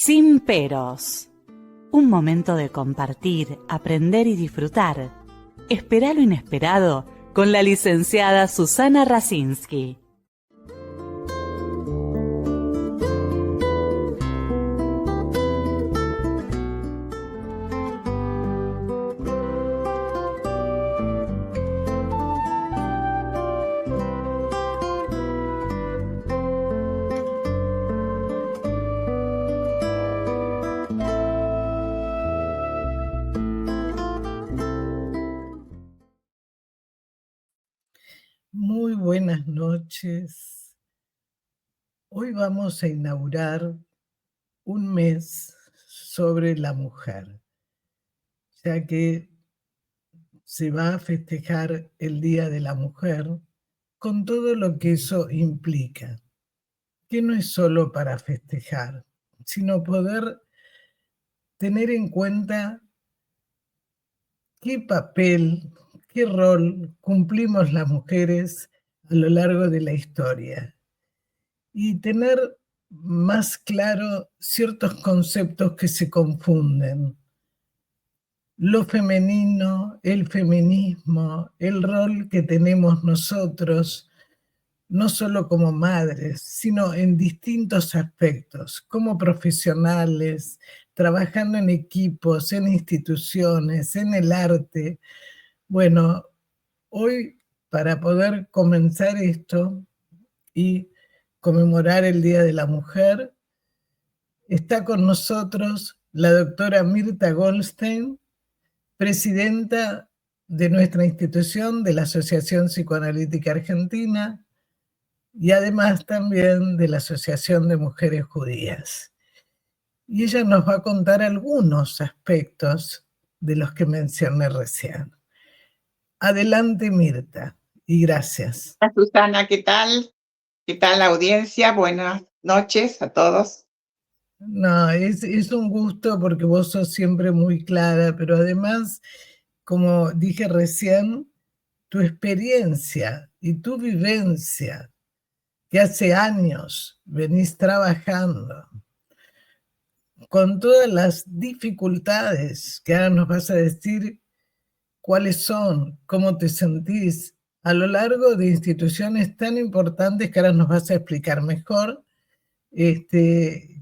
Sin peros. Un momento de compartir, aprender y disfrutar. Espera lo inesperado con la licenciada Susana Rasinski. Muy buenas noches. Hoy vamos a inaugurar un mes sobre la mujer, ya que se va a festejar el Día de la Mujer con todo lo que eso implica, que no es solo para festejar, sino poder tener en cuenta qué papel, qué rol cumplimos las mujeres a lo largo de la historia. Y tener más claro ciertos conceptos que se confunden. Lo femenino, el feminismo, el rol que tenemos nosotros, no solo como madres, sino en distintos aspectos, como profesionales, trabajando en equipos, en instituciones, en el arte. Bueno, hoy para poder comenzar esto y conmemorar el Día de la Mujer, está con nosotros la doctora Mirta Goldstein, presidenta de nuestra institución, de la Asociación Psicoanalítica Argentina, y además también de la Asociación de Mujeres Judías. Y ella nos va a contar algunos aspectos de los que mencioné recién. Adelante, Mirta, y gracias. Hola, Susana, ¿qué tal? ¿Qué tal la audiencia? Buenas noches a todos. No, es un gusto porque vos sos siempre muy clara, pero además, como dije recién, tu experiencia y tu vivencia, que hace años venís trabajando, con todas las dificultades que ahora nos vas a decir cuáles son, cómo te sentís, a lo largo de instituciones tan importantes que ahora nos vas a explicar mejor, qué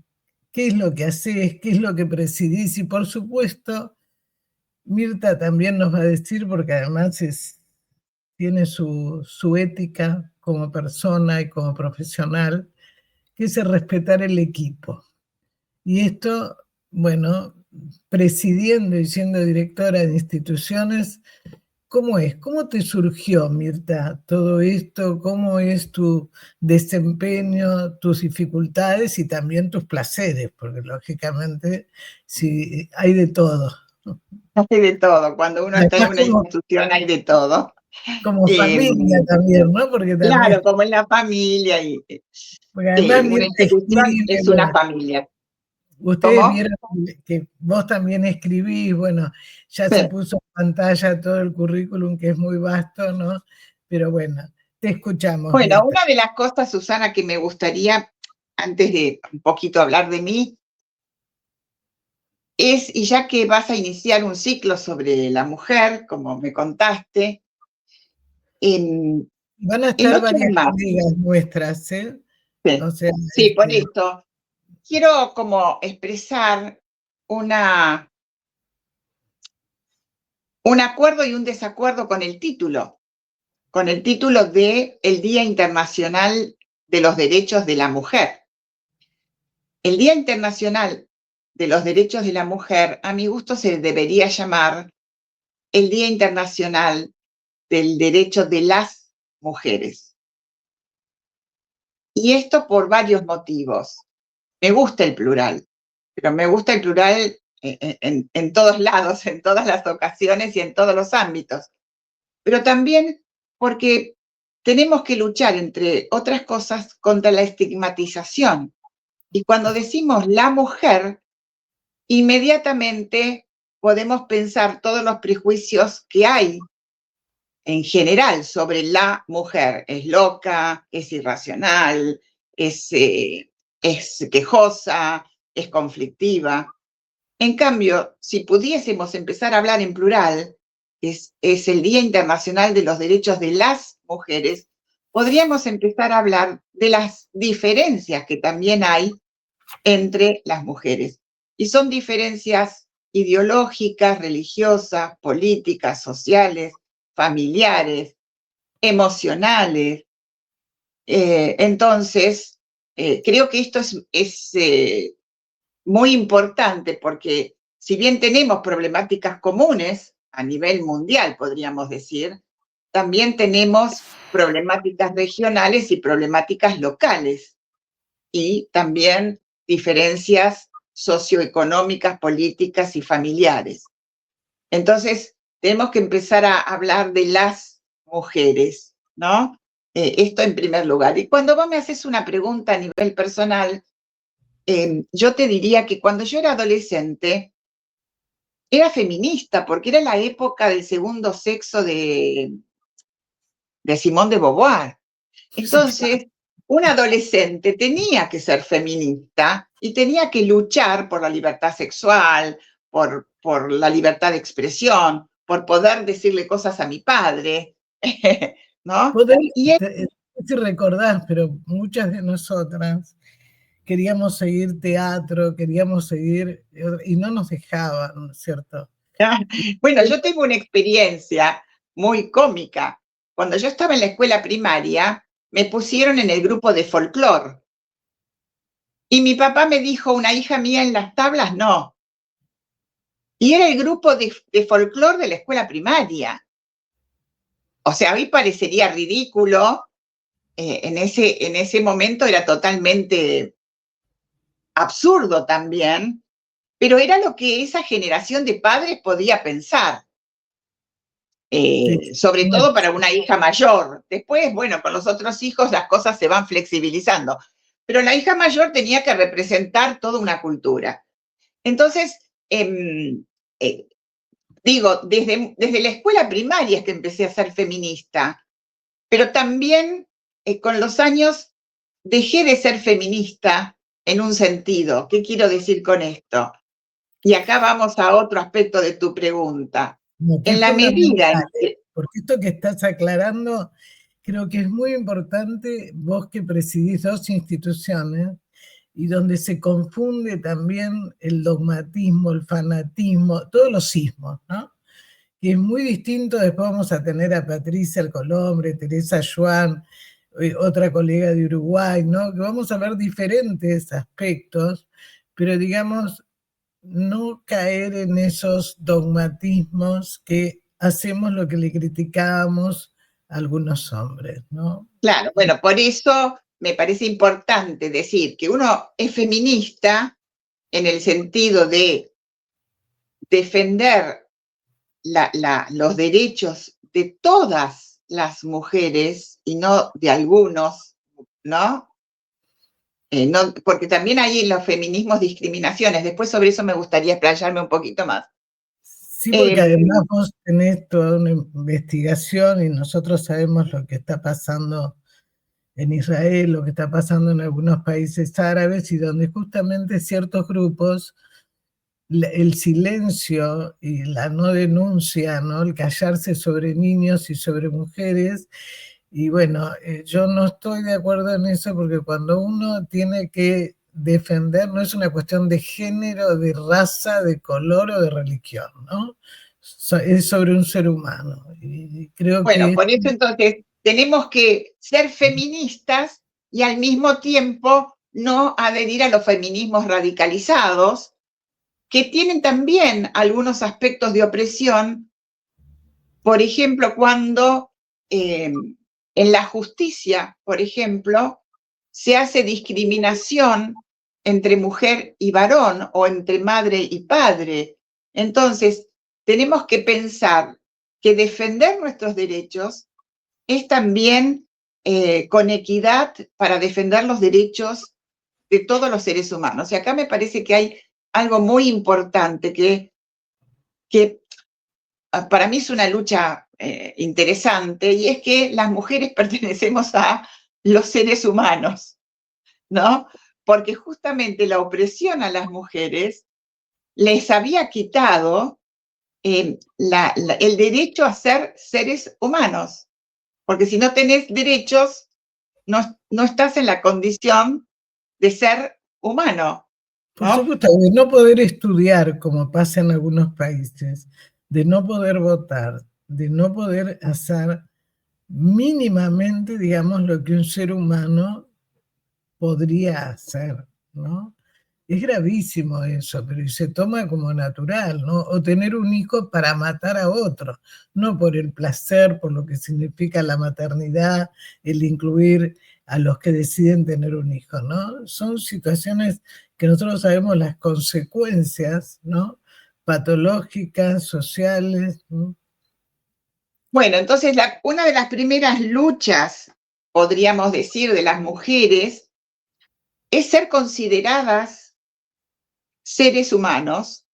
es lo que haces, qué es lo que presidís, y por supuesto, Mirta también nos va a decir, porque además tiene su ética como persona y como profesional, que es el respetar el equipo. Y esto, bueno, presidiendo y siendo directora de instituciones, ¿cómo es? ¿Cómo te surgió, Mirta, todo esto? ¿Cómo es tu desempeño, tus dificultades y también tus placeres? Porque lógicamente sí, hay de todo. Hay de todo. Cuando uno está en una institución hay de todo. Como familia también, ¿no? Porque también, claro, como en la familia. porque además Una Mirta institución escribe, es bueno, una familia. ustedes ¿Cómo? vieron que vos también escribís, bueno, ya se Sí. puso en pantalla todo el currículum, que es muy vasto, ¿no? Pero bueno, te escuchamos. Bueno, Mirta. una de las cosas, Susana, que me gustaría, antes de un poquito hablar de mí, es, y ya que vas a iniciar un ciclo sobre la mujer, como me contaste, Van a el estar 8 de varias marzo, amigas nuestras, ¿eh? sí, O sea, sí, por esto, quiero como expresar un acuerdo y un desacuerdo con el título de el Día Internacional de los Derechos de la Mujer. El Día Internacional de los Derechos de la Mujer, a mi gusto, se debería llamar el Día Internacional del Derecho de las Mujeres. Y esto por varios motivos. Me gusta el plural, pero me gusta el plural en todos lados, en todas las ocasiones y en todos los ámbitos. Pero también porque tenemos que luchar, entre otras cosas, contra la estigmatización. Y cuando decimos la mujer, inmediatamente podemos pensar todos los prejuicios que hay en general sobre la mujer. Es loca, es irracional, es quejosa, es conflictiva. En cambio, si pudiésemos empezar a hablar en plural, es el Día Internacional de los Derechos de las Mujeres, podríamos empezar a hablar de las diferencias que también hay entre las mujeres. Y son diferencias ideológicas, religiosas, políticas, sociales, familiares, emocionales. Entonces, creo que esto es muy importante porque si bien tenemos problemáticas comunes a nivel mundial, podríamos decir, también tenemos problemáticas regionales y problemáticas locales y también diferencias socioeconómicas, políticas y familiares. Entonces, tenemos que empezar a hablar de las mujeres, ¿no? Esto en primer lugar. Y cuando vos me haces una pregunta a nivel personal, yo te diría que cuando yo era adolescente, era feminista, porque era la época del segundo sexo de Simone de Beauvoir. Entonces, un adolescente tenía que ser feminista y tenía que luchar por la libertad sexual, por la libertad de expresión, por poder decirle cosas a mi padre, ¿no? Si recordás, pero muchas de nosotras queríamos seguir teatro, queríamos seguir, y no nos dejaban, ¿no es cierto? Bueno, yo tengo una experiencia muy cómica. Cuando yo estaba en la escuela primaria, me pusieron en el grupo de folclore. Y mi papá me dijo, una hija mía en las tablas, no. Y era el grupo de folclore de la escuela primaria. O sea, a mí parecería ridículo. En ese momento era totalmente absurdo también, pero era lo que esa generación de padres podía pensar. Sobre todo para una hija mayor. Después, bueno, con los otros hijos las cosas se van flexibilizando. Pero la hija mayor tenía que representar toda una cultura. Entonces, digo, desde la escuela primaria es que empecé a ser feminista, pero también con los años dejé de ser feminista en un sentido. ¿Qué quiero decir con esto? Y acá vamos a otro aspecto de tu pregunta. En la medida en que... Porque esto que estás aclarando, creo que es muy importante, vos que presidís 2 instituciones, y donde se confunde también el dogmatismo, el fanatismo, todos los sismos, ¿no? Que es muy distinto. Después vamos a tener a Patricia Alcolombre, Teresa Schwan, otra colega de Uruguay, ¿no? Que vamos a ver diferentes aspectos, pero digamos, no caer en esos dogmatismos que hacemos lo que le criticábamos a algunos hombres, ¿no? Claro, bueno, por eso me parece importante decir que uno es feminista en el sentido de defender los derechos de todas las mujeres y no de algunos, ¿no? No, porque también hay en los feminismos discriminaciones. Después sobre eso me gustaría explayarme un poquito más. Sí, porque además vos tenés toda una investigación y nosotros sabemos lo que está pasando en Israel, lo que está pasando en algunos países árabes, y donde justamente ciertos grupos, el silencio y la no denuncia, ¿no? El callarse sobre niños y sobre mujeres. Y bueno, yo no estoy de acuerdo en eso, porque cuando uno tiene que defender, no es una cuestión de género, de raza, de color o de religión, ¿no? Es sobre un ser humano. Y creo bueno, que... por eso entonces tenemos que ser feministas y al mismo tiempo no adherir a los feminismos radicalizados, que tienen también algunos aspectos de opresión. Por ejemplo, cuando en la justicia, por ejemplo, se hace discriminación entre mujer y varón o entre madre y padre. Entonces, tenemos que pensar que defender nuestros derechos es también con equidad para defender los derechos de todos los seres humanos. Y acá me parece que hay algo muy importante que para mí es una lucha interesante, y es que las mujeres pertenecemos a los seres humanos, ¿no? porque justamente la opresión a las mujeres les había quitado el derecho a ser seres humanos, porque si no tenés derechos, no estás en la condición de ser humano, Por ¿no? supuesto, de no poder estudiar, como pasa en algunos países, de no poder votar, de no poder hacer mínimamente, digamos, lo que un ser humano podría hacer, ¿no? Es gravísimo eso, pero se toma como natural, ¿no? O tener un hijo para matar a otro, no por el placer, por lo que significa la maternidad, el incluir a los que deciden tener un hijo, ¿no? Son situaciones que nosotros sabemos las consecuencias, ¿no? Patológicas, sociales, ¿no? Bueno, entonces una de las primeras luchas, podríamos decir, de las mujeres es ser consideradas seres humanos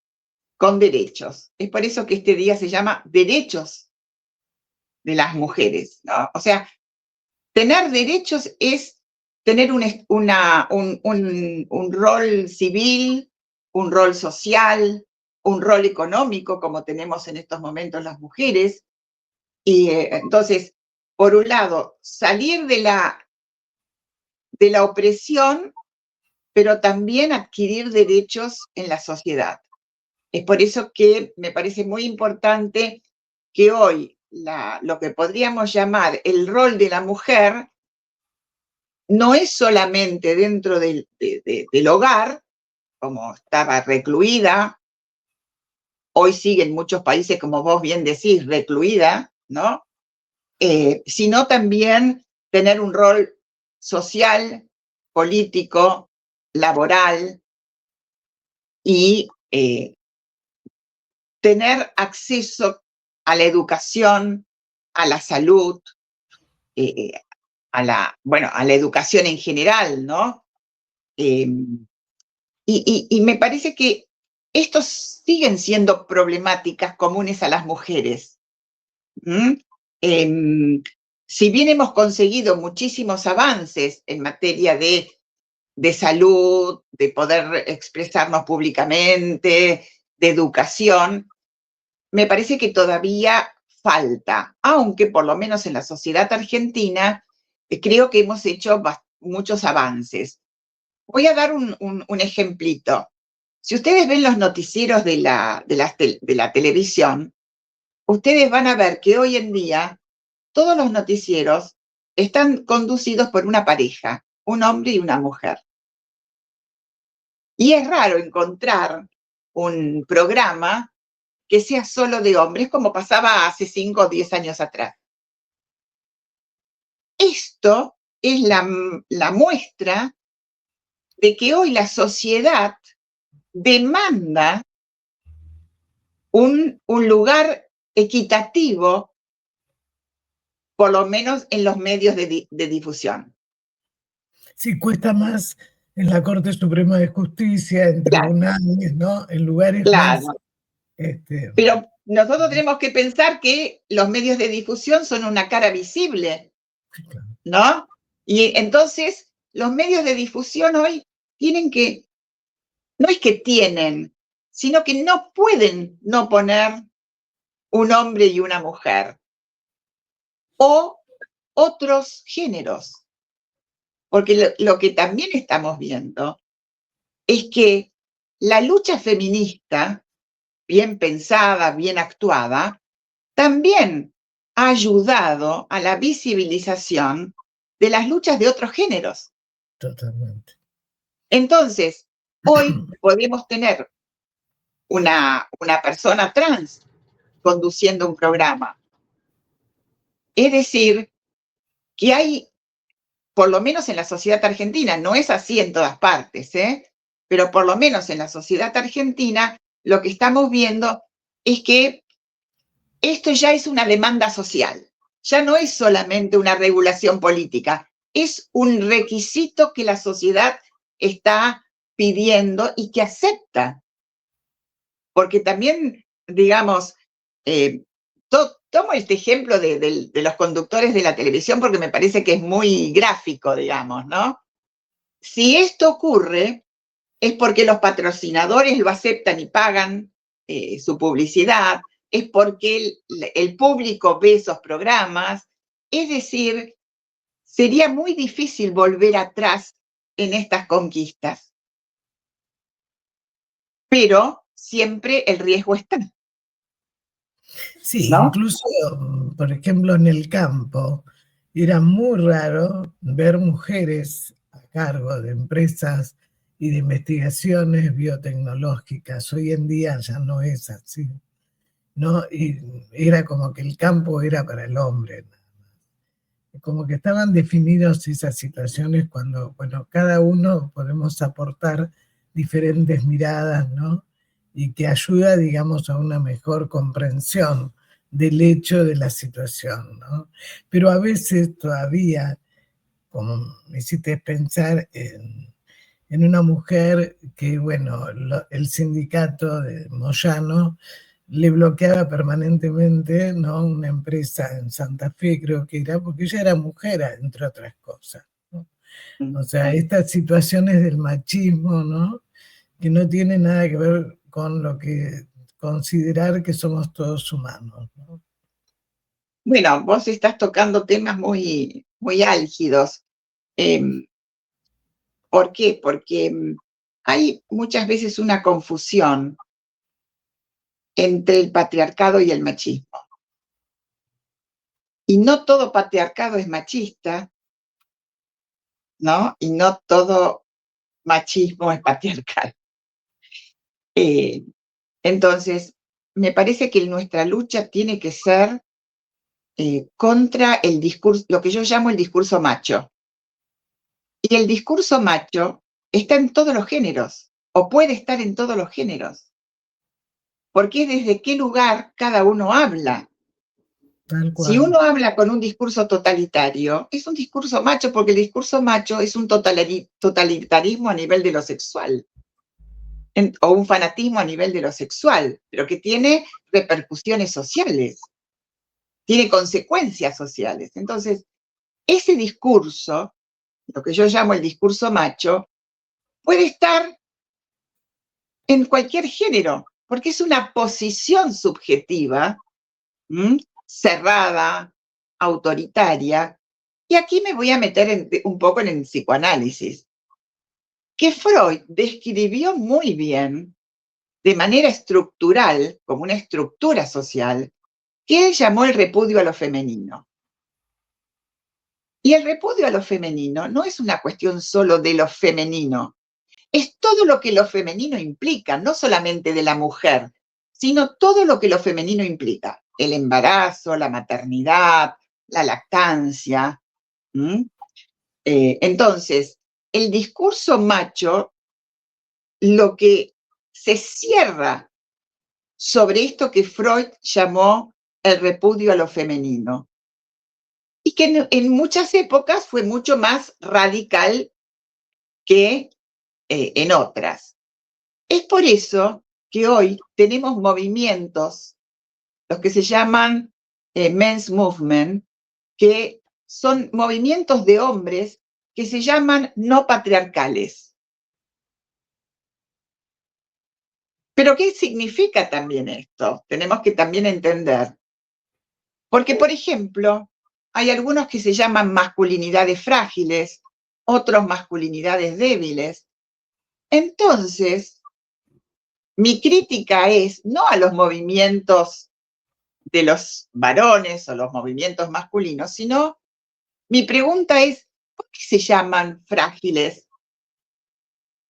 con derechos. Es por eso que este día se llama Derechos de las Mujeres, ¿no? O sea, tener derechos es tener un rol civil, un rol social, un rol económico, como tenemos en estos momentos las mujeres. Y entonces, por un lado, salir de la opresión, pero también adquirir derechos en la sociedad. Es por eso que me parece muy importante que hoy lo que podríamos llamar el rol de la mujer no es solamente dentro del hogar, como estaba recluida, hoy sigue en muchos países, como vos bien decís, recluida, ¿no? Sino también tener un rol social, político, laboral y tener acceso a la educación, a la salud, a la educación en general, ¿no? Y me parece que estos siguen siendo problemáticas comunes a las mujeres. Si bien hemos conseguido muchísimos avances en materia de salud, de poder expresarnos públicamente, de educación, me parece que todavía falta, aunque por lo menos en la sociedad argentina creo que hemos hecho muchos avances. Voy a dar un ejemplito. Si ustedes ven los noticieros de la televisión, ustedes van a ver que hoy en día todos los noticieros están conducidos por una pareja, un hombre y una mujer. Y es raro encontrar un programa que sea solo de hombres, como pasaba hace 5 o 10 años atrás. Esto es la muestra de que hoy la sociedad demanda un lugar equitativo, por lo menos en los medios de difusión. Sí, cuesta más en la Corte Suprema de Justicia, en tribunales, ¿no? En lugares más... Pero nosotros tenemos que pensar que los medios de difusión son una cara visible, ¿no? Y entonces los medios de difusión hoy tienen que, no es que tienen, sino que no pueden no poner un hombre y una mujer o otros géneros. Porque lo que también estamos viendo es que la lucha feminista, bien pensada, bien actuada, también ha ayudado a la visibilización de las luchas de otros géneros. Totalmente. Entonces, hoy podemos tener una persona trans conduciendo un programa. Es decir, que hay, por lo menos en la sociedad argentina, no es así en todas partes, pero por lo menos en la sociedad argentina, lo que estamos viendo es que esto ya es una demanda social, ya no es solamente una regulación política, es un requisito que la sociedad está pidiendo y que acepta. Porque también, digamos, tomo este ejemplo de los conductores de la televisión porque me parece que es muy gráfico, digamos, ¿no? Si esto ocurre, es porque los patrocinadores lo aceptan y pagan su publicidad, es porque el público ve esos programas. Es decir, sería muy difícil volver atrás en estas conquistas. Pero siempre el riesgo está. Sí, ¿no? incluso, por ejemplo, en el campo, era muy raro ver mujeres a cargo de empresas y de investigaciones biotecnológicas. Hoy en día ya no es así, ¿no? Y era como que el campo era para el hombre. Como que estaban definidas esas situaciones cuando, bueno, cada uno podemos aportar diferentes miradas, ¿no? Y que ayuda, digamos, a una mejor comprensión del hecho de la situación, ¿no? Pero a veces todavía, como me hiciste pensar en una mujer que, bueno, el sindicato de Moyano le bloqueaba permanentemente, ¿no? Una empresa en Santa Fe, creo que era, porque ella era mujer, entre otras cosas, ¿no? O sea, estas situaciones del machismo, ¿no? Que no tiene nada que ver con lo que considerar que somos todos humanos, ¿no? Bueno, vos estás tocando temas muy, muy álgidos. ¿Por qué? Porque hay muchas veces una confusión entre el patriarcado y el machismo. Y no todo patriarcado es machista, ¿no? Y no todo machismo es patriarcal. Entonces, me parece que nuestra lucha tiene que ser contra el discurso, lo que yo llamo el discurso macho. Y el discurso macho está en todos los géneros, o puede estar en todos los géneros, porque es desde qué lugar cada uno habla. Tal cual. Si uno habla con un discurso totalitario, es un discurso macho, porque el discurso macho es un totalitarismo a nivel de lo sexual, o un fanatismo a nivel de lo sexual, pero que tiene repercusiones sociales, tiene consecuencias sociales. Entonces, ese discurso, lo que yo llamo el discurso macho, puede estar en cualquier género, porque es una posición subjetiva, cerrada, autoritaria. Y aquí me voy a meter un poco en el psicoanálisis, que Freud describió muy bien, de manera estructural, como una estructura social, que él llamó el repudio a lo femenino. Y el repudio a lo femenino no es una cuestión solo de lo femenino, es todo lo que lo femenino implica, no solamente de la mujer, sino todo lo que lo femenino implica. El embarazo, la maternidad, la lactancia. Entonces, el discurso macho, lo que se cierra sobre esto que Freud llamó el repudio a lo femenino, y que en muchas épocas fue mucho más radical que en otras. Es por eso que hoy tenemos movimientos, los que se llaman men's movement, que son movimientos de hombres que se llaman no patriarcales. Pero ¿qué significa también esto? Tenemos que también entender. Porque, por ejemplo, hay algunos que se llaman masculinidades frágiles, otros masculinidades débiles. Entonces, mi crítica es no a los movimientos de los varones o los movimientos masculinos, sino mi pregunta es, ¿por qué se llaman frágiles?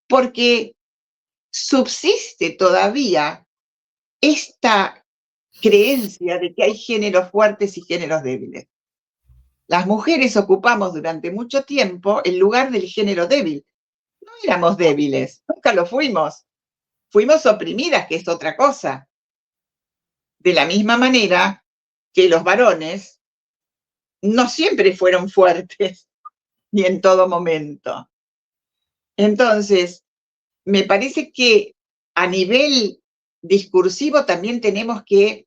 Porque subsiste todavía esta creencia de que hay géneros fuertes y géneros débiles. Las mujeres ocupamos durante mucho tiempo el lugar del género débil. No éramos débiles, nunca lo fuimos. Fuimos oprimidas, que es otra cosa. De la misma manera que los varones no siempre fueron fuertes, ni en todo momento. Entonces, me parece que a nivel discursivo también tenemos que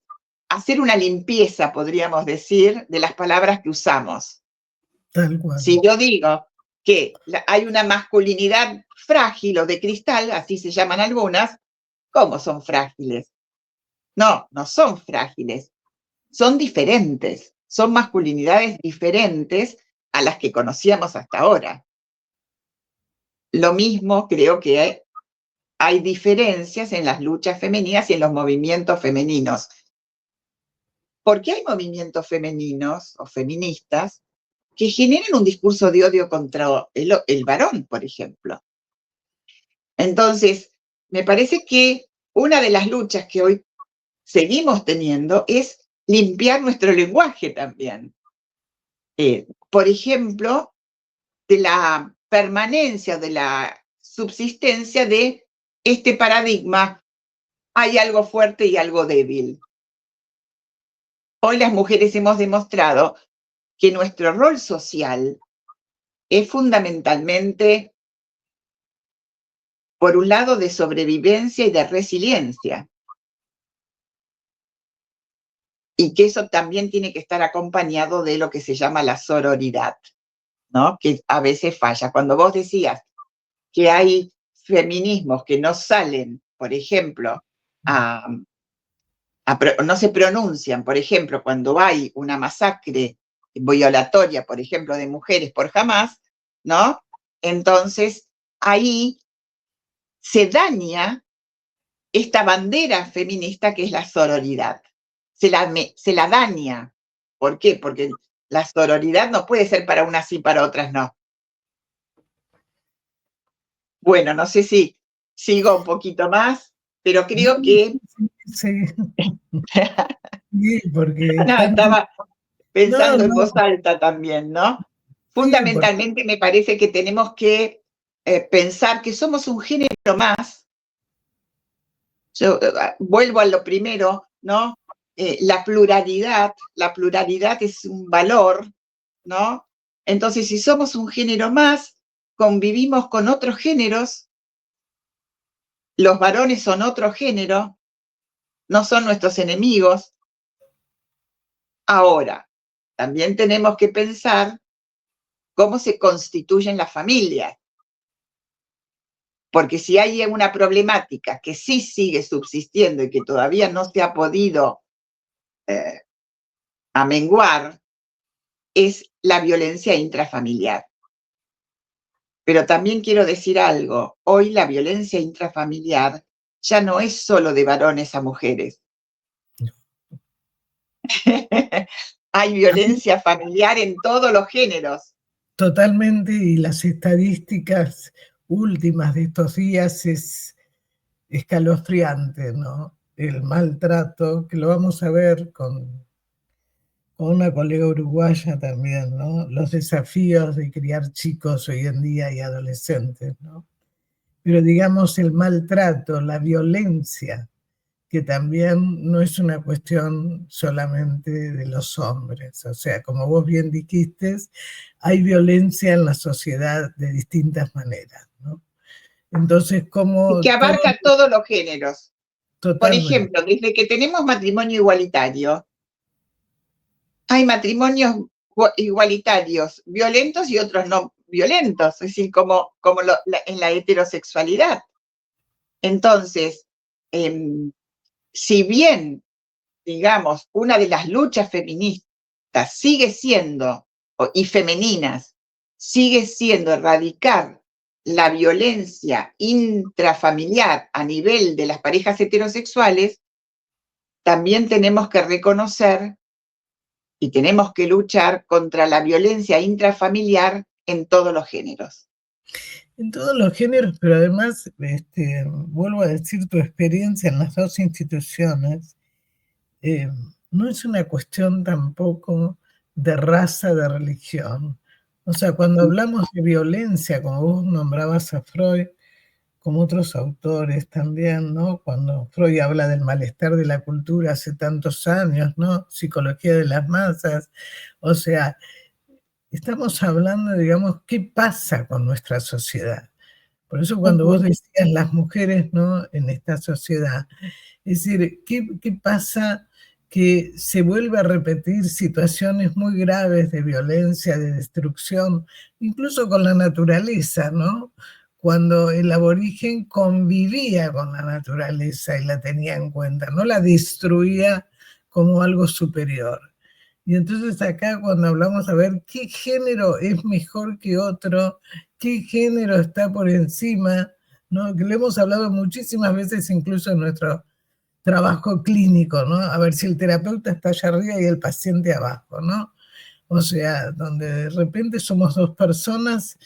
hacer una limpieza, podríamos decir, de las palabras que usamos. Tal cual. Si yo digo que hay una masculinidad frágil o de cristal, así se llaman algunas. ¿Cómo son frágiles? No, no son frágiles, son diferentes, son masculinidades diferentes a las que conocíamos hasta ahora. Lo mismo creo que hay diferencias en las luchas femeninas y en los movimientos femeninos. ¿Por qué hay movimientos femeninos o feministas que generan un discurso de odio contra el varón, por ejemplo? Entonces, me parece que una de las luchas que hoy seguimos teniendo es limpiar nuestro lenguaje también. Por ejemplo, de la permanencia, de la subsistencia de este paradigma, hay algo fuerte y algo débil. Hoy las mujeres hemos demostrado que nuestro rol social es fundamentalmente, por un lado, de sobrevivencia y de resiliencia. Y que eso también tiene que estar acompañado de lo que se llama la sororidad, ¿no? Que a veces falla. Cuando vos decías que hay feminismos que no salen, por ejemplo, no se pronuncian, por ejemplo, cuando hay una masacre violatoria, por ejemplo, de mujeres por Hamás, ¿no? Entonces, ahí se daña esta bandera feminista que es la sororidad. Se la daña. ¿Por qué? Porque la sororidad no puede ser para unas y para otras no. Bueno, no sé si sigo un poquito más, pero creo que... Sí, sí, porque no, estaba pensando en voz no, alta también, ¿no? sí, Fundamentalmente me parece que tenemos que pensar que somos un género más. Yo vuelvo a lo primero, ¿no? La pluralidad es un valor, ¿no? Entonces, si somos un género más, convivimos con otros géneros, los varones son otro género, no son nuestros enemigos. Ahora, también tenemos que pensar cómo se constituyen las familias. Porque si hay una problemática que sí sigue subsistiendo y que todavía no se ha podido amenguar, es la violencia intrafamiliar. Pero también quiero decir algo, hoy la violencia intrafamiliar ya no es solo de varones a mujeres. Hay violencia familiar en todos los géneros. Totalmente, y las estadísticas últimas de estos días es escalofriante, ¿no? El maltrato, que lo vamos a ver con una colega uruguaya también, ¿no? Los desafíos de criar chicos hoy en día y adolescentes, ¿no? Pero digamos el maltrato, la violencia, que también no es una cuestión solamente de los hombres. O sea, como vos bien dijiste, hay violencia en la sociedad de distintas maneras, ¿no? Entonces, ¿cómo? Que abarca todos los géneros. Por Totalmente. ejemplo, desde que tenemos matrimonio igualitario, hay matrimonios igualitarios violentos y otros no violentos, es decir, como en la heterosexualidad. Entonces, si bien, digamos, una de las luchas feministas sigue siendo, y femeninas, sigue siendo erradicar la violencia intrafamiliar a nivel de las parejas heterosexuales, también tenemos que reconocer y tenemos que luchar contra la violencia intrafamiliar en todos los géneros. En todos los géneros, pero además, vuelvo a decir, tu experiencia en las dos instituciones no es una cuestión tampoco de raza, de religión. O sea, cuando hablamos de violencia, como vos nombrabas a Freud, como otros autores también, ¿no? Cuando Freud habla del malestar de la cultura hace tantos años, ¿no? Psicología de las masas. O sea, estamos hablando, digamos, qué pasa con nuestra sociedad. Por eso cuando vos decías las mujeres, ¿no? En esta sociedad, es decir, ¿qué pasa que se vuelve a repetir situaciones muy graves de violencia, de destrucción, incluso con la naturaleza, ¿no? Cuando el aborigen convivía con la naturaleza y la tenía en cuenta, no la destruía como algo superior. Y entonces acá cuando hablamos a ver qué género es mejor que otro, qué género está por encima, ¿no? Que lo hemos hablado muchísimas veces incluso en nuestro trabajo clínico, ¿no? A ver si el terapeuta está allá arriba y el paciente abajo, ¿no? O sea, donde de repente somos dos personas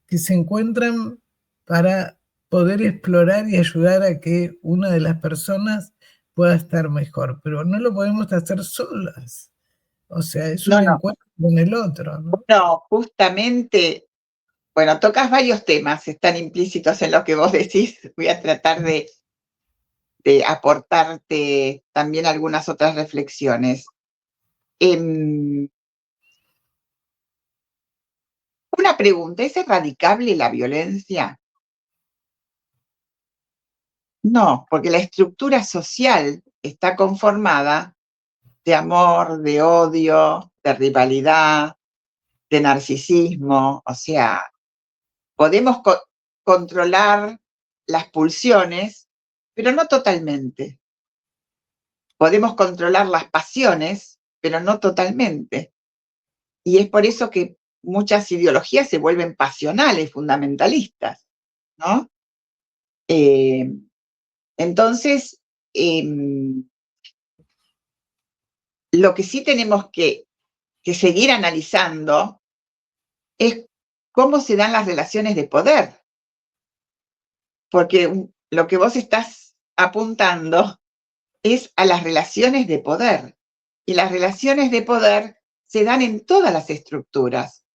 que se encuentran para poder explorar y ayudar a que una de las personas pueda estar mejor, pero no lo podemos hacer solas. O sea, es un No, no, encuentro con el otro, ¿no? no, justamente, bueno, tocas varios temas, están implícitos en lo que vos decís. Voy a tratar de aportarte también algunas otras reflexiones. Una pregunta, ¿es erradicable la violencia? No, porque la estructura social está conformada de amor, de odio, de rivalidad, de narcisismo. O sea, podemos controlar las pulsiones, pero no totalmente. Podemos controlar las pasiones, pero no totalmente. Y es por eso que muchas ideologías se vuelven pasionales, fundamentalistas, ¿no? Entonces, lo que sí tenemos que seguir analizando es cómo se dan las relaciones de poder, porque lo que vos estás apuntando es a las relaciones de poder, y las relaciones de poder se dan en todas las estructuras,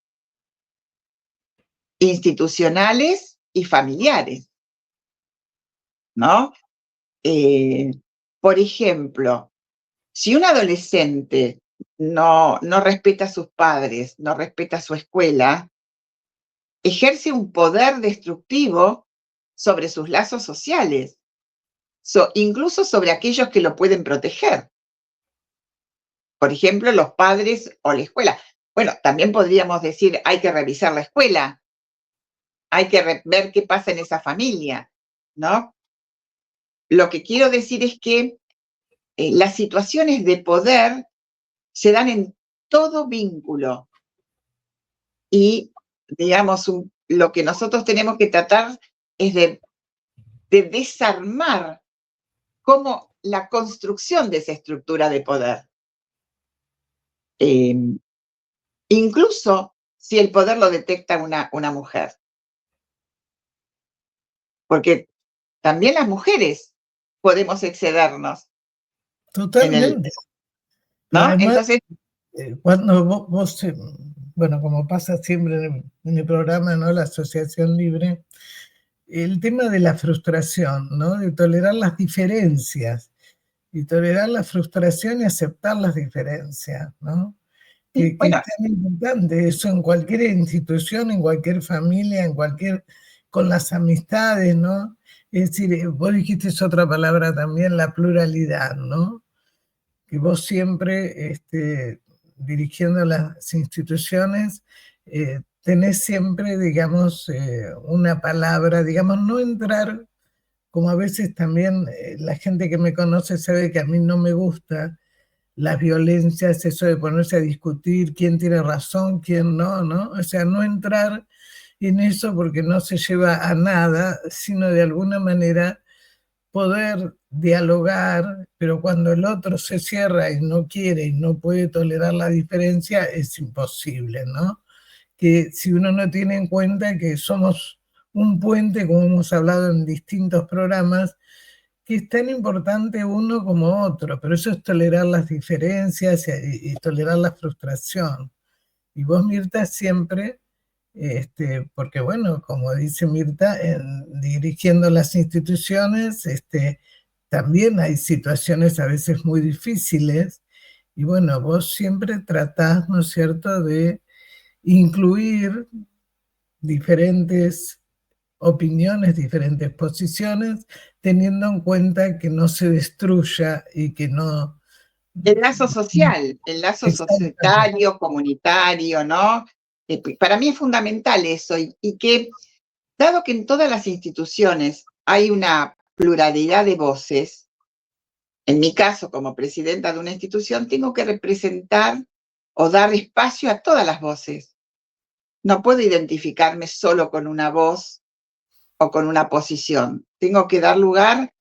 institucionales y familiares, ¿no? Por ejemplo, si un adolescente no respeta a sus padres, no respeta a su escuela, ejerce un poder destructivo sobre sus lazos sociales, incluso sobre aquellos que lo pueden proteger. Por ejemplo, los padres o la escuela. Bueno, también podríamos decir, hay que revisar la escuela, hay que ver qué pasa en esa familia, ¿no? Lo que quiero decir es que las situaciones de poder se dan en todo vínculo y, digamos, lo que nosotros tenemos que tratar es de desarmar cómo la construcción de esa estructura de poder. Incluso si el poder lo detecta una mujer. Porque también las mujeres podemos excedernos en el, Totalmente. Pero ¿no? además, Entonces, cuando vos, bueno, como pasa siempre en el programa, ¿no? La Asociación Libre, el tema de la frustración, ¿no? De tolerar las diferencias y tolerar la frustración y aceptar las diferencias, ¿no? Que es bueno, tan importante eso en cualquier institución, en cualquier familia, con las amistades, ¿no? Es decir, vos dijiste otra palabra también, la pluralidad, ¿no? Que vos siempre, dirigiendo las instituciones, tenés siempre, digamos, una palabra, digamos, no entrar, como a veces también la gente que me conoce sabe que a mí no me gusta las violencias, eso de ponerse a discutir quién tiene razón, quién no, ¿no? O sea, no entrar en eso porque no se lleva a nada, sino de alguna manera poder dialogar, pero cuando el otro se cierra y no quiere y no puede tolerar la diferencia, es imposible, ¿no? Que si uno no tiene en cuenta que somos un puente, como hemos hablado en distintos programas, que es tan importante uno como otro, pero eso es tolerar las diferencias y tolerar la frustración. Y vos, Mirta, siempre, porque bueno, como dice Mirta, dirigiendo las instituciones, también hay situaciones a veces muy difíciles, y bueno, vos siempre tratás, ¿no es cierto?, de incluir diferentes opiniones, diferentes posiciones, teniendo en cuenta que no se destruya y que no el lazo Exactamente. societario, comunitario, ¿no? Para mí es fundamental eso y que, dado que en todas las instituciones hay una pluralidad de voces, en mi caso, como presidenta de una institución, tengo que representar o dar espacio a todas las voces. No puedo identificarme solo con una voz o con una posición. Tengo que dar lugar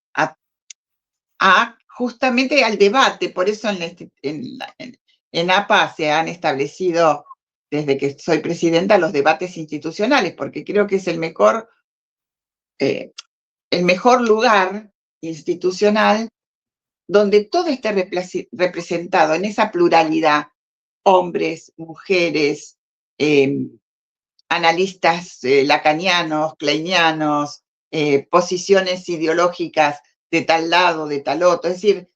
justamente al debate. Por eso en APA se han establecido, desde que soy presidenta, los debates institucionales, porque creo que es el mejor lugar institucional donde todo esté representado en esa pluralidad, hombres, mujeres, analistas lacanianos, kleinianos, posiciones ideológicas de tal lado, de tal otro. Es decir,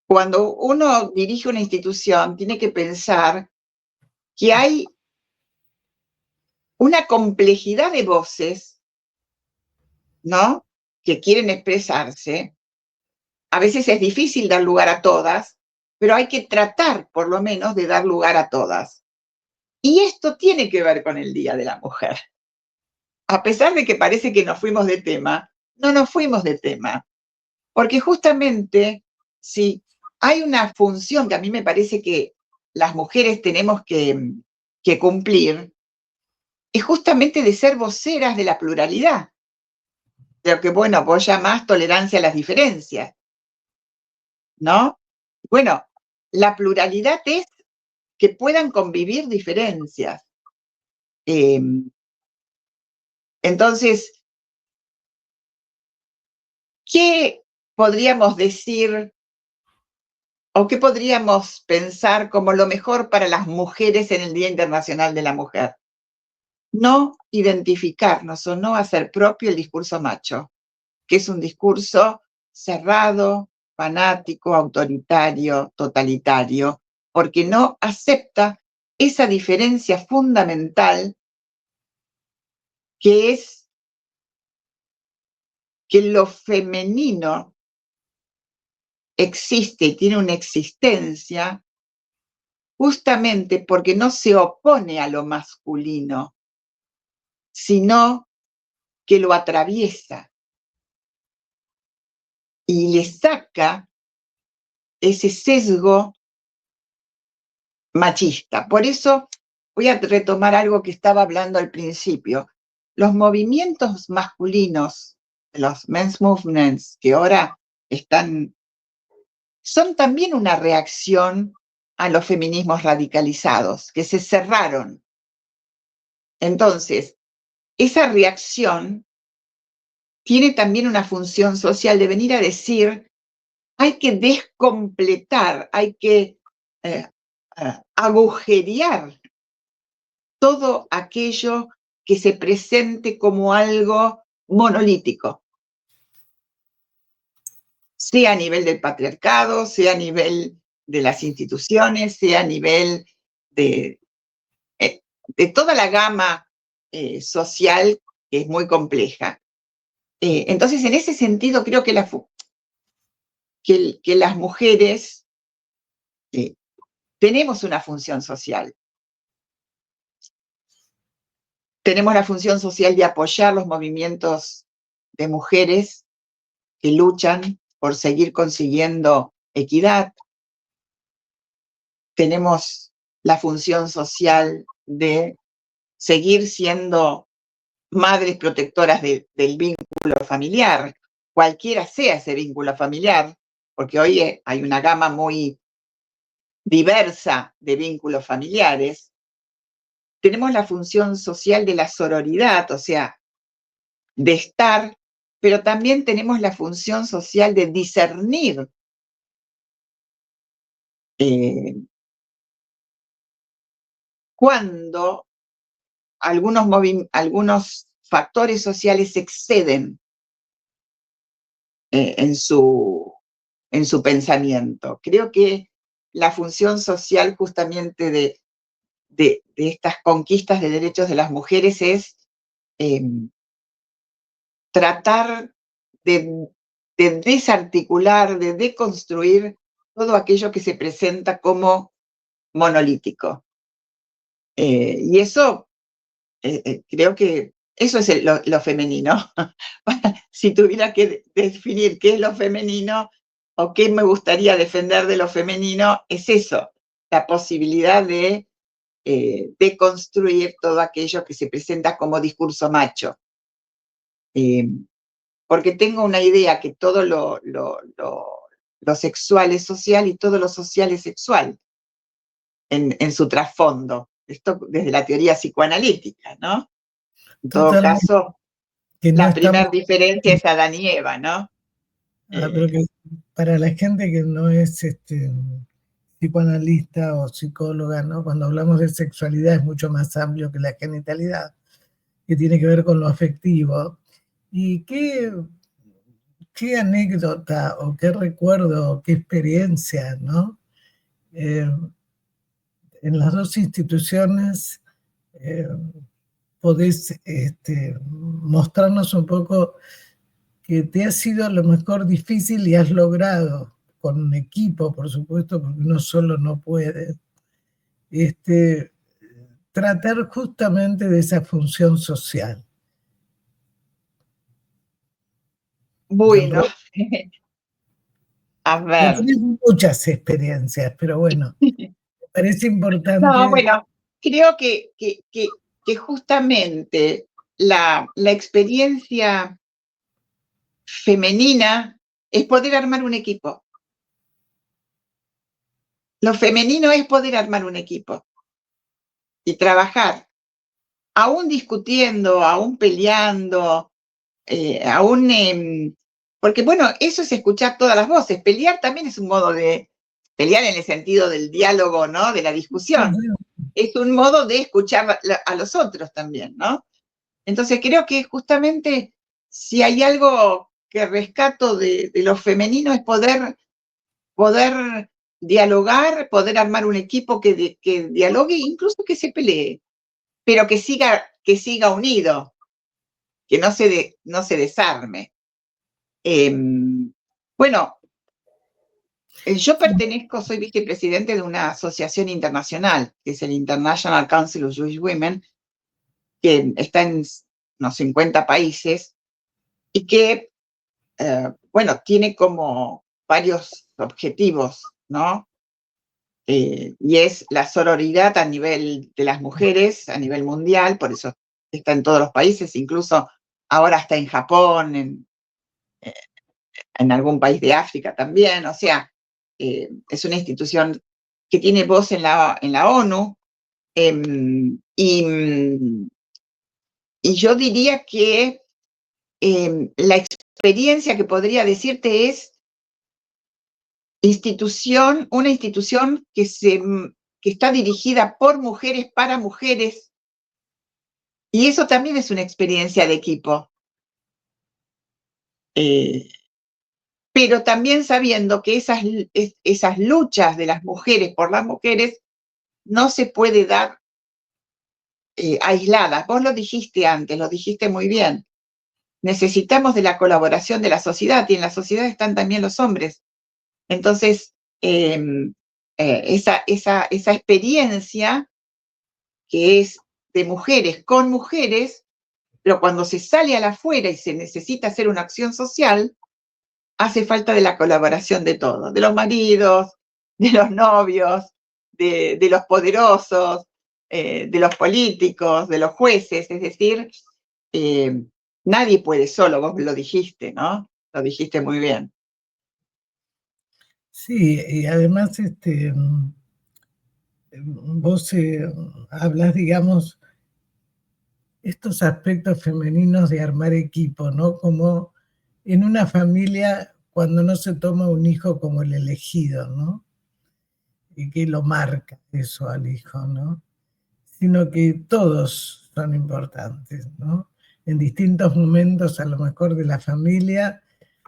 cuando uno dirige una institución, tiene que pensar que hay una complejidad de voces, ¿no?, que quieren expresarse. A veces es difícil dar lugar a todas, pero hay que tratar, por lo menos, de dar lugar a todas. Y esto tiene que ver con el Día de la Mujer. A pesar de que parece que nos fuimos de tema, no nos fuimos de tema, porque justamente si hay una función que a mí me parece que las mujeres tenemos que cumplir, es justamente de ser voceras de la pluralidad, de lo que, bueno, vos llamás tolerancia a las diferencias, ¿no? Bueno, la pluralidad es que puedan convivir diferencias. Entonces, ¿qué podríamos decir o qué podríamos pensar como lo mejor para las mujeres en el Día Internacional de la Mujer? No identificarnos o no hacer propio el discurso macho, que es un discurso cerrado, fanático, autoritario, totalitario, porque no acepta esa diferencia fundamental que es que lo femenino existe y tiene una existencia justamente porque no se opone a lo masculino, sino que lo atraviesa y le saca ese sesgo machista. Por eso voy a retomar algo que estaba hablando al principio. Los movimientos masculinos, los men's movements, que ahora son también una reacción a los feminismos radicalizados, que se cerraron. Entonces, esa reacción tiene también una función social de venir a decir, hay que descompletar, hay que agujerear todo aquello que se presente como algo monolítico, sea a nivel del patriarcado, sea a nivel de las instituciones, sea a nivel de toda la gama social, que es muy compleja. Entonces, en ese sentido, creo que las mujeres tenemos una función social. Tenemos la función social de apoyar los movimientos de mujeres que luchan por seguir consiguiendo equidad. Tenemos la función social de seguir siendo madres protectoras del vínculo familiar, cualquiera sea ese vínculo familiar, porque hoy hay una gama muy diversa de vínculos familiares. Tenemos la función social de la sororidad, o sea, de estar, pero también tenemos la función social de discernir cuando algunos factores sociales exceden en su pensamiento. Creo que la función social justamente de estas conquistas de derechos de las mujeres es tratar de desarticular, de deconstruir todo aquello que se presenta como monolítico. Y eso, creo que eso es lo femenino. Si tuviera que definir qué es lo femenino o qué me gustaría defender de lo femenino, es eso, la posibilidad de deconstruir todo aquello que se presenta como discurso macho. Porque tengo una idea que todo lo sexual es social y todo lo social es sexual en su trasfondo. Esto desde la teoría psicoanalítica, ¿no? En todo Totalmente, caso, que no la estamos... primera diferencia es Adán y Eva, ¿no? pero que para la gente que no es psicoanalista o psicóloga, ¿no? Cuando hablamos de sexualidad es mucho más amplio que la genitalidad, que tiene que ver con lo afectivo. ¿Y qué anécdota o qué recuerdo o qué experiencia, ¿no? En las dos instituciones podés mostrarnos un poco que te ha sido a lo mejor difícil y has logrado, con un equipo, por supuesto, porque uno solo no puede, tratar justamente de esa función social. Bueno, a Vos ver. tenés muchas experiencias, pero bueno, me parece No, importante. bueno, creo que justamente la experiencia femenina es poder armar un equipo. Lo femenino es poder armar un equipo y trabajar, aún discutiendo, aún peleando, porque bueno, eso es escuchar todas las voces. Pelear también es un modo de pelear en el sentido del diálogo, ¿no? De la discusión. Es un modo de escuchar a los otros también, ¿no? Entonces creo que justamente si hay algo que rescato de lo femenino es poder dialogar, poder armar un equipo que dialogue, incluso que se pelee, pero que siga unido, que no se desarme. Bueno, yo soy vicepresidente de una asociación internacional, que es el International Council of Jewish Women, que está en unos 50 países y que, bueno, tiene como varios objetivos, ¿no? Y es la sororidad a nivel de las mujeres, a nivel mundial, por eso está en todos los países, incluso ahora está en Japón, en algún país de África también, o sea, es una institución que tiene voz en la ONU, y yo diría que la experiencia que podría decirte es una institución que está dirigida por mujeres para mujeres, y eso también es una experiencia de equipo. Pero también sabiendo que esas luchas de las mujeres por las mujeres no se puede dar aisladas. Vos lo dijiste antes, lo dijiste muy bien. Necesitamos de la colaboración de la sociedad, y en la sociedad están también los hombres. Entonces, esa experiencia que es de mujeres con mujeres, pero cuando se sale a la afuera y se necesita hacer una acción social, hace falta de la colaboración de todos, de los maridos, de los novios, de los poderosos, de los políticos, de los jueces, es decir, nadie puede solo, vos lo dijiste, ¿no? Lo dijiste muy bien. Sí, y además vos hablas, digamos, estos aspectos femeninos de armar equipo, ¿no? Como en una familia cuando no se toma un hijo como el elegido, ¿no? Y que lo marca eso al hijo, ¿no? Sino que todos son importantes, ¿no? En distintos momentos a lo mejor de la familia,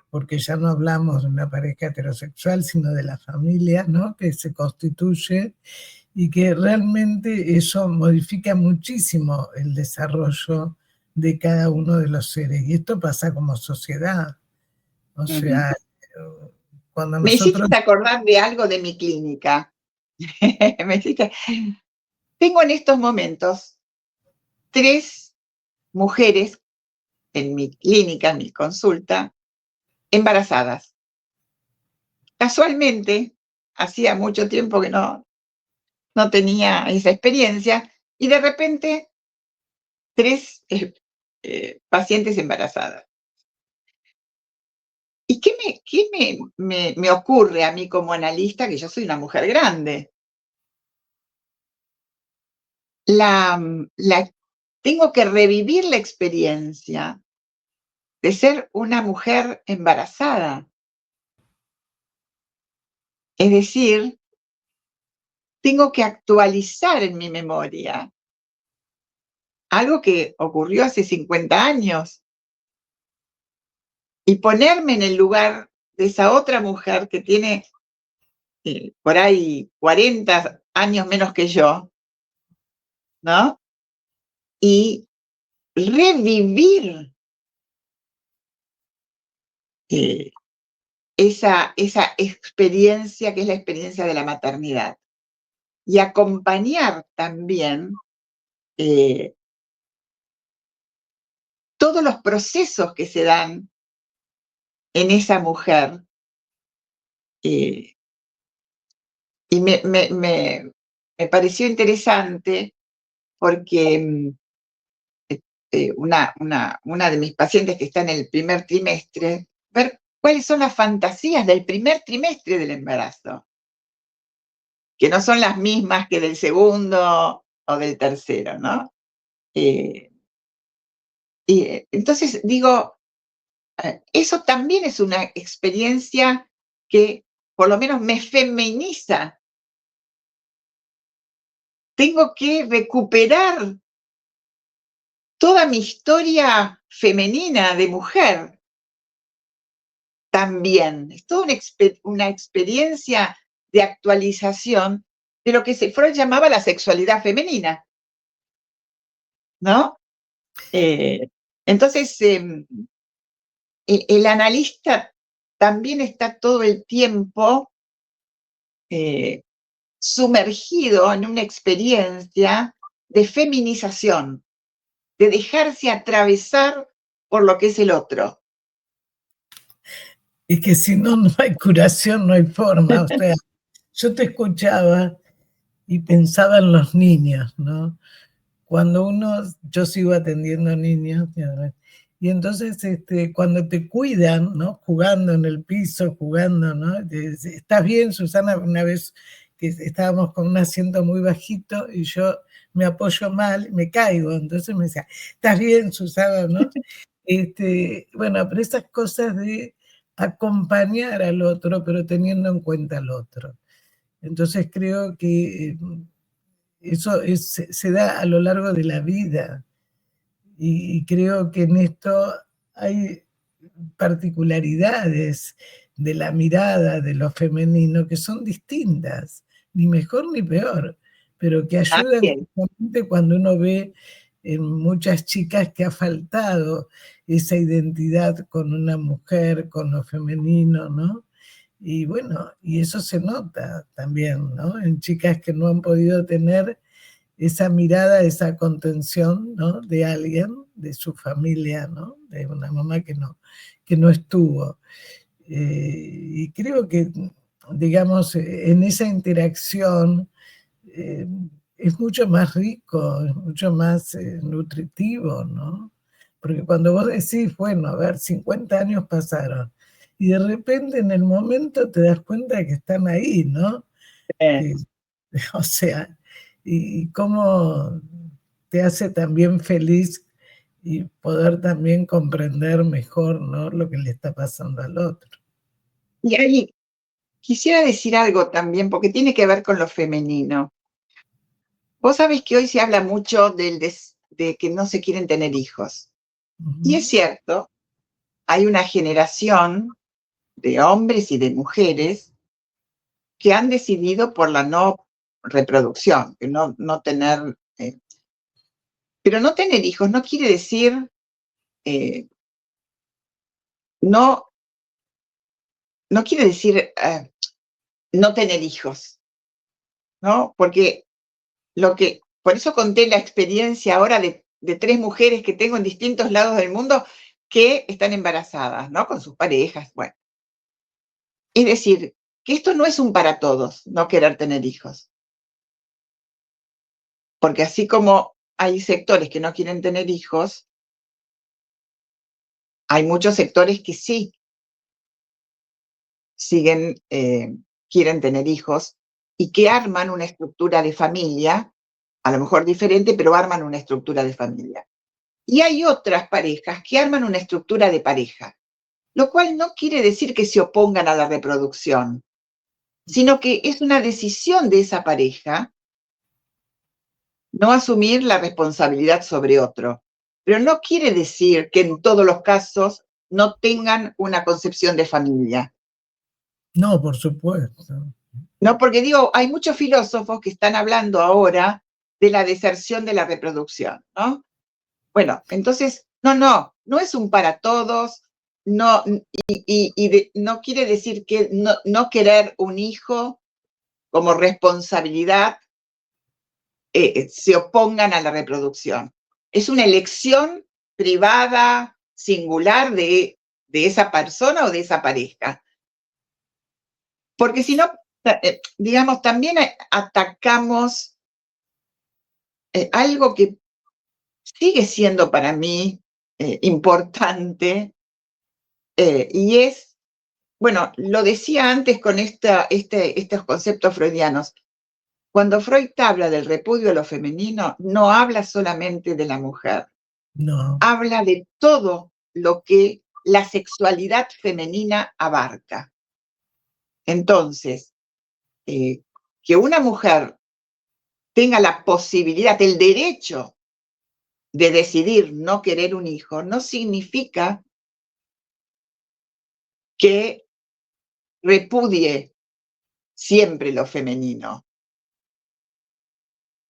porque ya no hablamos de una pareja heterosexual, sino de la familia, ¿no? Que se constituye y que realmente eso modifica muchísimo el desarrollo de cada uno de los seres. Y esto pasa como sociedad, O sea, cuando Me hiciste nosotros... acordar de algo de mi clínica. Tengo en estos momentos 3 mujeres en mi clínica, en mi consulta, embarazadas. Casualmente, hacía mucho tiempo que no tenía esa experiencia y de repente 3 pacientes embarazadas. ¿Y qué me ocurre a mí como analista, que yo soy una mujer grande? Tengo que revivir la experiencia de ser una mujer embarazada. Es decir, tengo que actualizar en mi memoria algo que ocurrió hace 50 años y ponerme en el lugar de esa otra mujer que tiene por ahí 40 años menos que yo, ¿no? Y revivir eh, esa experiencia que es la experiencia de la maternidad y acompañar también todos los procesos que se dan en esa mujer. Y me pareció interesante porque una de mis pacientes que está en el primer trimestre, ver cuáles son las fantasías del primer trimestre del embarazo, que no son las mismas que del segundo o del tercero, ¿no? Entonces digo, eso también es una experiencia que por lo menos me feminiza. Tengo que recuperar toda mi historia femenina de mujer también. Es toda una experiencia de actualización de lo que Freud llamaba la sexualidad femenina, ¿no? Entonces, el analista también está todo el tiempo sumergido en una experiencia de feminización, de dejarse atravesar por lo que es el otro. Y que si no, no hay curación, no hay forma. O sea, yo te escuchaba y pensaba en los niños, ¿no? Cuando yo sigo atendiendo niños, y entonces cuando te cuidan, ¿no? Jugando en el piso, jugando, ¿no? ¿Estás bien, Susana? Una vez que estábamos con un asiento muy bajito y yo me apoyo mal, me caigo, entonces me decía, ¿estás bien, Susana? ¿No? Bueno, pero esas cosas de acompañar al otro, pero teniendo en cuenta al otro. Entonces creo que eso se da a lo largo de la vida y creo que en esto hay particularidades de la mirada de lo femenino que son distintas, ni mejor ni peor, pero que ayudan justamente cuando uno ve en muchas chicas que ha faltado esa identidad con una mujer, con lo femenino, ¿no? Y bueno, y eso se nota también, ¿no? En chicas que no han podido tener esa mirada, esa contención, ¿no? De alguien, de su familia, ¿no? De una mamá que no estuvo. Y creo que, digamos, en esa interacción es mucho más rico, es mucho más nutritivo, ¿no? Porque cuando vos decís, bueno, a ver, 50 años pasaron, y de repente en el momento te das cuenta que están ahí, ¿no? Que, o sea, y cómo te hace también feliz y poder también comprender mejor, ¿no? Lo que le está pasando al otro. Y ahí quisiera decir algo también, porque tiene que ver con lo femenino. Vos sabés que hoy se habla mucho de que no se quieren tener hijos. Y es cierto, hay una generación de hombres y de mujeres que han decidido por la no reproducción, que no tener... pero no tener hijos no quiere decir no no quiere decir no tener hijos, ¿no? Porque por eso conté la experiencia ahora de 3 mujeres que tengo en distintos lados del mundo que están embarazadas, ¿no? Con sus parejas, bueno. Es decir, que esto no es un para todos, no querer tener hijos. Porque así como hay sectores que no quieren tener hijos, hay muchos sectores que sí quieren tener hijos y que arman una estructura de familia, a lo mejor diferente, pero arman una estructura de familia. Y hay otras parejas que arman una estructura de pareja, lo cual no quiere decir que se opongan a la reproducción, sino que es una decisión de esa pareja no asumir la responsabilidad sobre otro. Pero no quiere decir que en todos los casos no tengan una concepción de familia. No, por supuesto. No, porque digo, hay muchos filósofos que están hablando ahora de la deserción de la reproducción, ¿no? Bueno, entonces, no es un para todos, no, no quiere decir que no querer un hijo como responsabilidad se opongan a la reproducción. Es una elección privada, singular de esa persona o de esa pareja. Porque si no, digamos, también atacamos algo que sigue siendo para mí importante y es, bueno, lo decía antes con estos conceptos freudianos. Cuando Freud habla del repudio a lo femenino, no habla solamente de la mujer, No. habla de todo lo que la sexualidad femenina abarca. Entonces, que una mujer tenga la posibilidad, el derecho de decidir no querer un hijo, no significa que repudie siempre lo femenino,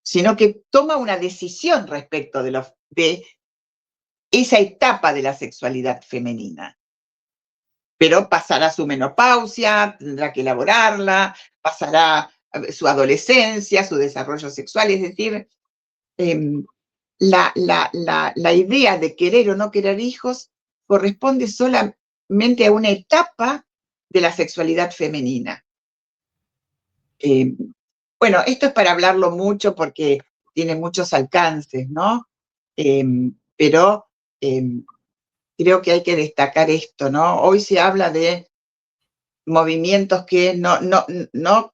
sino que toma una decisión respecto de esa etapa de la sexualidad femenina. Pero pasará su menopausia, tendrá que elaborarla, pasará su adolescencia, su desarrollo sexual, es decir, la idea de querer o no querer hijos corresponde solamente a una etapa de la sexualidad femenina. Bueno, esto es para hablarlo mucho porque tiene muchos alcances, ¿no? Pero creo que hay que destacar esto, ¿no? Hoy se habla de movimientos que no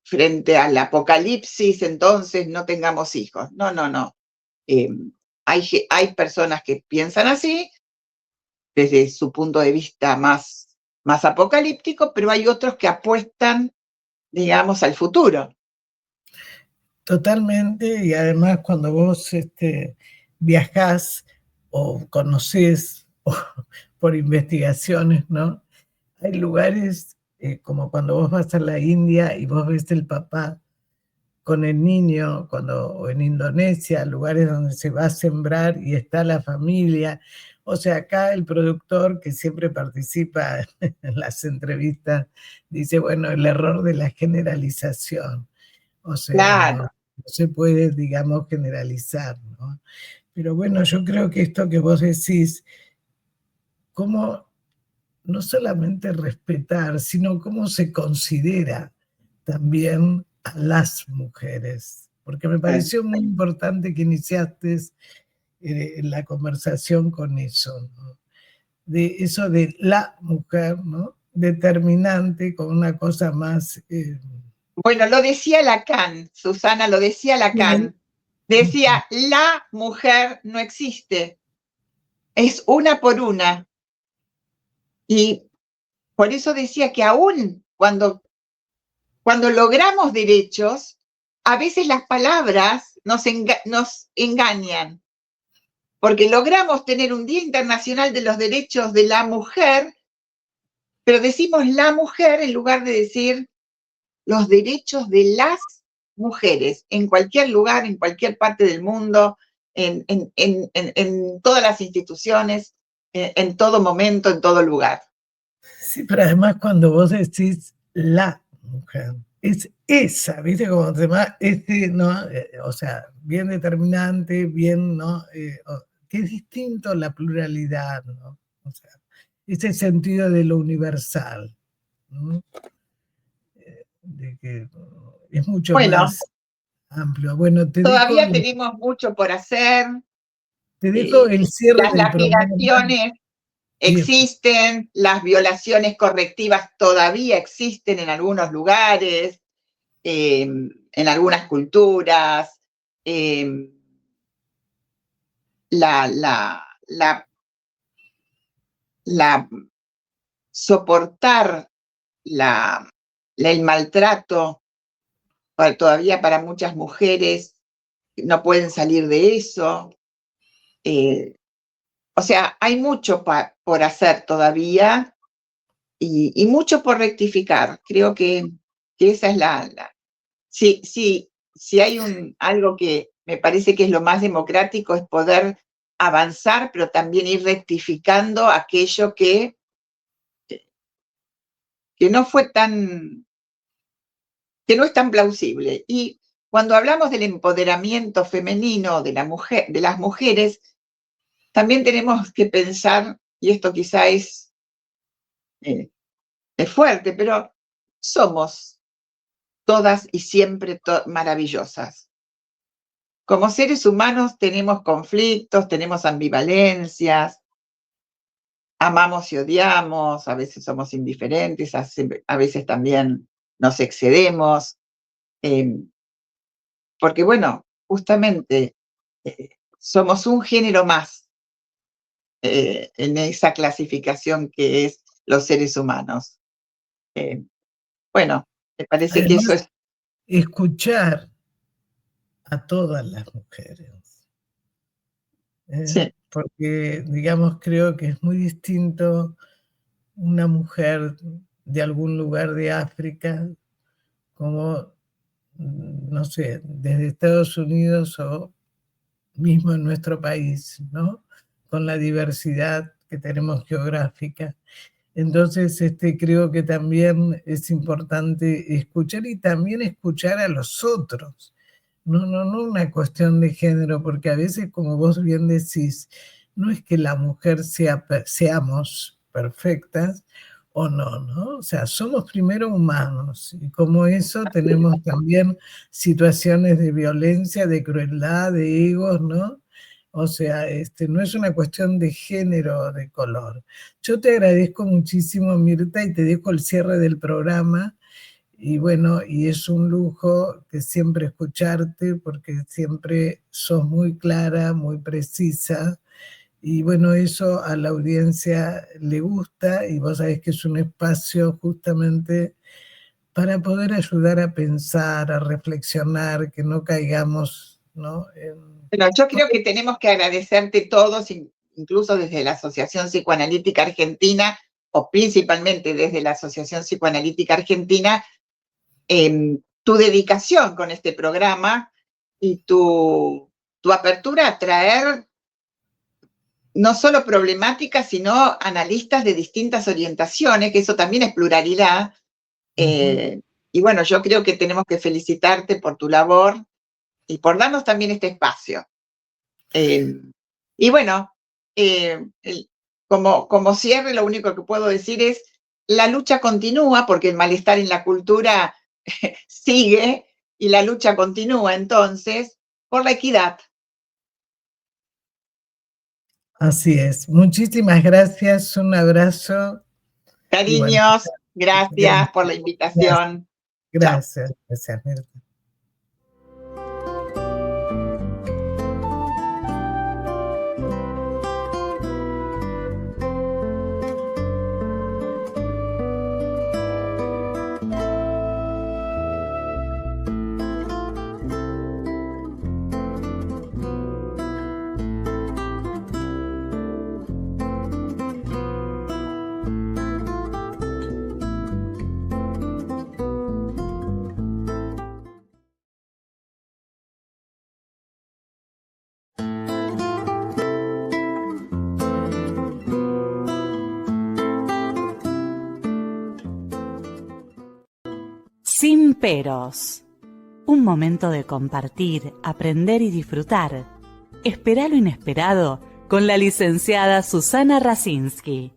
frente al apocalipsis, entonces no tengamos hijos. No. Hay personas que piensan así, desde su punto de vista más apocalíptico, pero hay otros que apuestan, digamos, al futuro. Totalmente, y además cuando vos viajás o conocés por investigaciones, ¿no? Hay lugares como cuando vos vas a la India y vos ves el papá con el niño, o en Indonesia, lugares donde se va a sembrar y está la familia. O sea, acá el productor que siempre participa en las entrevistas dice, bueno, el error de la generalización. O sea, Claro. no se puede, digamos, generalizar, ¿no? Pero bueno, yo creo que esto que vos decís, cómo no solamente respetar, sino cómo se considera también a las mujeres, porque me pareció muy importante que iniciaste la conversación con eso, ¿no? De eso de la mujer, ¿no? Determinante con una cosa más... Bueno, lo decía Lacan, Susana, lo decía Lacan. Decía, la mujer no existe, es una por una. Y por eso decía que aún cuando logramos derechos, a veces las palabras nos engañan, porque logramos tener un Día Internacional de los Derechos de la Mujer, pero decimos la mujer en lugar de decir los derechos de las mujeres, en cualquier lugar, en cualquier parte del mundo, en todas las instituciones, en todo momento, en todo lugar. Sí, pero además cuando vos decís la mujer, es esa, ¿viste? Como tema, ¿no? O sea, bien determinante, bien, ¿no? Que es distinto a la pluralidad, ¿no? O sea, ese sentido de lo universal, ¿no? De que es mucho Bueno, más amplio. Bueno, todavía tenemos mucho por hacer. te dejo el cierre Las del programa. lapidaciones existen, las violaciones correctivas todavía existen en algunos lugares, en algunas culturas. La soportar el maltrato todavía para muchas mujeres no pueden salir de eso. O sea, hay mucho por hacer todavía y mucho por rectificar. Creo que esa es si hay algo que me parece que es lo más democrático, es poder avanzar, pero también ir rectificando aquello que no fue que no es tan plausible. Y cuando hablamos del empoderamiento femenino de las mujeres, también tenemos que pensar, y esto quizá es fuerte, pero somos todas y siempre maravillosas. Como seres humanos tenemos conflictos, tenemos ambivalencias, amamos y odiamos, a veces somos indiferentes, a veces también nos excedemos, porque bueno, justamente somos un género más en esa clasificación que es los seres humanos. Bueno, me parece que eso Además, es... escuchar a todas las mujeres. Sí. Porque, digamos, creo que es muy distinto una mujer de algún lugar de África como, no sé, desde Estados Unidos o mismo en nuestro país, ¿no? Con la diversidad que tenemos geográfica. Entonces, creo que también es importante escuchar y también escuchar a los otros. No una cuestión de género, porque a veces, como vos bien decís, no es que la mujer seamos perfectas o no, ¿no? O sea, somos primero humanos y como eso tenemos también situaciones de violencia, de crueldad, de egos, ¿no? O sea, no es una cuestión de género o de color. Yo te agradezco muchísimo, Mirta, y te dejo el cierre del programa. Y bueno, y es un lujo que siempre escucharte porque siempre sos muy clara, muy precisa. Y bueno, eso a la audiencia le gusta y vos sabés que es un espacio justamente para poder ayudar a pensar, a reflexionar, que no caigamos, ¿no? Bueno, yo creo que tenemos que agradecerte todos, incluso desde la Asociación Psicoanalítica Argentina, o principalmente desde la Asociación Psicoanalítica Argentina, tu dedicación con este programa y tu apertura a traer no solo problemáticas, sino analistas de distintas orientaciones, que eso también es pluralidad. Y bueno, yo creo que tenemos que felicitarte por tu labor y por darnos también este espacio. Y bueno, como cierre, lo único que puedo decir es, la lucha continúa porque el malestar en la cultura sigue y la lucha continúa entonces por la equidad. Así es. Muchísimas gracias, un abrazo. Y bueno, Cariños, gracias por la gracias, invitación. Chao. gracias, Mirta. Peros. Un momento de compartir, aprender y disfrutar. Espera lo inesperado con la licenciada Susana Rasinski.